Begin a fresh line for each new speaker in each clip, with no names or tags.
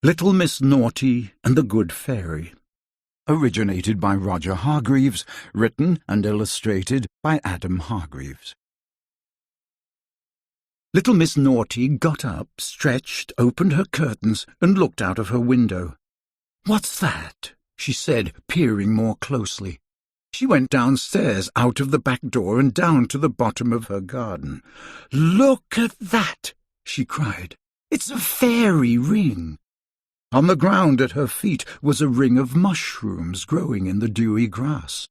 Little Miss Naughty and the Good Fairy. Originated by Roger Hargreaves, written and illustrated by Adam Hargreaves. Little Miss Naughty got up, stretched, opened her curtains, and looked out of her window. "What's that?" she said, peering more closely. She went downstairs, out of the back door, and down to the bottom of her garden. "Look at that!" she cried. "It's a fairy ring." On the ground at her feet was a ring of mushrooms growing in the dewy grass.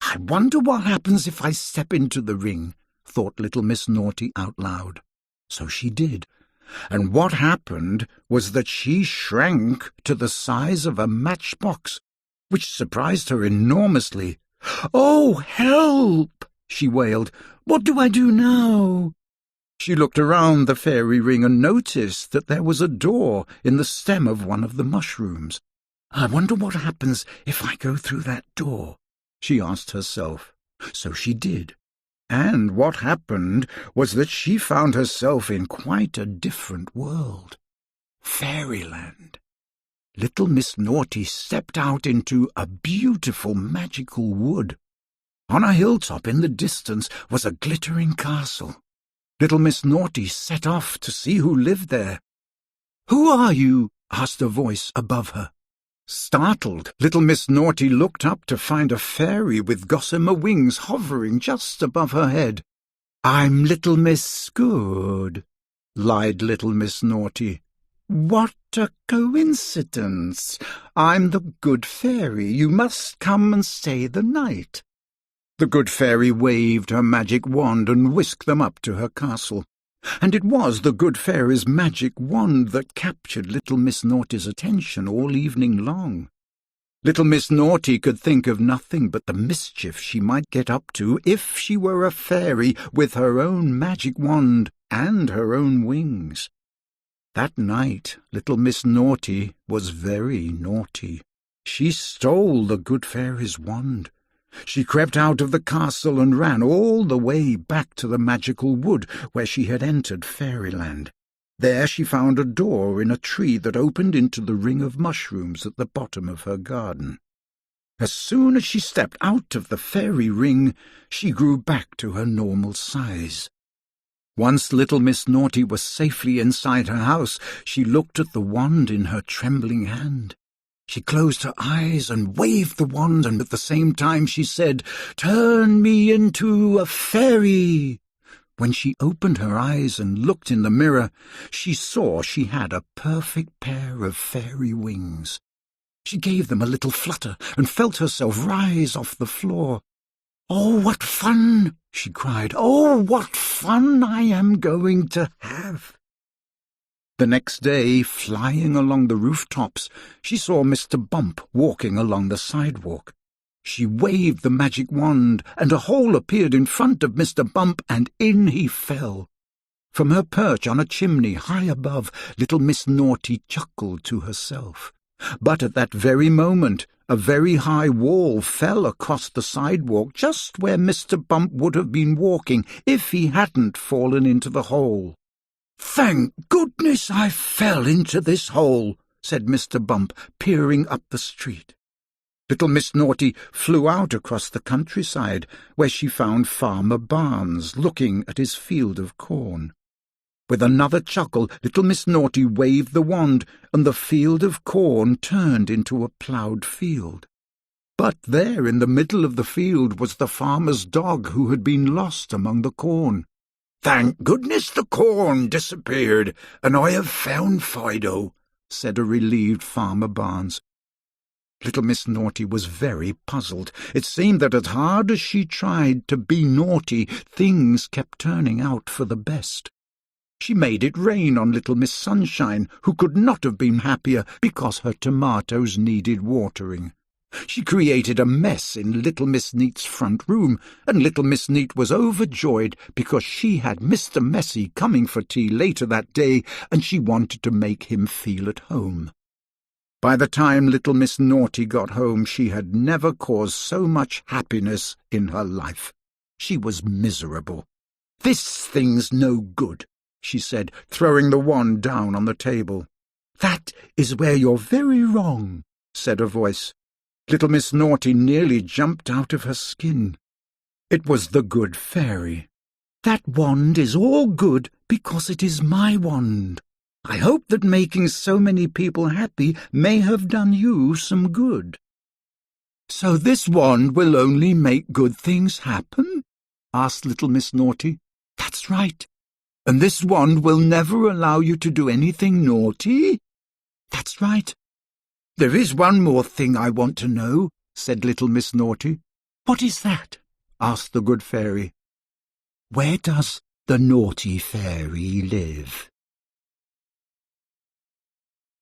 "I wonder what happens if I step into the ring," thought Little Miss Naughty out loud. So she did, and what happened was that she shrank to the size of a matchbox, which surprised her enormously. "Oh, help!" she wailed. "What do I do now?" She looked around the fairy ring and noticed that there was a door in the stem of one of the mushrooms. "I wonder what happens if I go through that door," she asked herself. So she did. And what happened was that she found herself in quite a different world. Fairyland. Little Miss Naughty stepped out into a beautiful magical wood. On a hilltop in the distance was a glittering castle. Little Miss Naughty set off to see who lived there. "Who are you?" asked a voice above her. Startled, Little Miss Naughty looked up to find a fairy with gossamer wings hovering just above her head. "I'm Little Miss Good," lied Little Miss Naughty. "What a coincidence! I'm the Good Fairy. You must come and stay the night." The Good Fairy waved her magic wand and whisked them up to her castle. And it was the Good Fairy's magic wand that captured Little Miss Naughty's attention all evening long. Little Miss Naughty could think of nothing but the mischief she might get up to if she were a fairy with her own magic wand and her own wings. That night, Little Miss Naughty was very naughty. She stole the Good Fairy's wand. She crept out of the castle and ran all the way back to the magical wood where she had entered Fairyland. There she found a door in a tree that opened into the ring of mushrooms at the bottom of her garden. As soon as she stepped out of the fairy ring, she grew back to her normal size. Once Little Miss Naughty was safely inside her house, she looked at the wand in her trembling hand. She closed her eyes and waved the wand, and at the same time she said, "Turn me into a fairy." When she opened her eyes and looked in the mirror, she saw she had a perfect pair of fairy wings. She gave them a little flutter and felt herself rise off the floor. "Oh, what fun!" she cried. "Oh, what fun I am going to have!" The next day, flying along the rooftops, she saw Mr. Bump walking along the sidewalk. She waved the magic wand, and a hole appeared in front of Mr. Bump, and in he fell. From her perch on a chimney high above, Little Miss Naughty chuckled to herself. But at that very moment, a very high wall fell across the sidewalk just where Mr. Bump would have been walking if he hadn't fallen into the hole. "Thank goodness I fell into this hole," said Mr. Bump, peering up the street. Little Miss Naughty flew out across the countryside, where she found Farmer Barnes looking at his field of corn. With another chuckle, Little Miss Naughty waved the wand, and the field of corn turned into a ploughed field. But there in the middle of the field was the farmer's dog who had been lost among the corn. "Thank goodness the corn disappeared, and I have found Fido," said a relieved Farmer Barnes. Little Miss Naughty was very puzzled. It seemed that as hard as she tried to be naughty, things kept turning out for the best. She made it rain on Little Miss Sunshine, who could not have been happier because her tomatoes needed watering. She created a mess in Little Miss Neat's front room, and Little Miss Neat was overjoyed because she had Mr. Messy coming for tea later that day, and she wanted to make him feel at home. By the time Little Miss Naughty got home, she had never caused so much happiness in her life. She was miserable. "This thing's no good," she said, throwing the wand down on the table. "That is where you're very wrong," said a voice. Little Miss Naughty nearly jumped out of her skin. It was the good fairy. "That wand is all good because it is my wand. I hope that making so many people happy may have done you some good." "So this wand will only make good things happen?" asked Little Miss Naughty. "That's right." "And this wand will never allow you to do anything naughty?" "That's right." "There is one more thing I want to know," said Little Miss Naughty. "What is that?" asked the good fairy. "Where does the naughty fairy live?"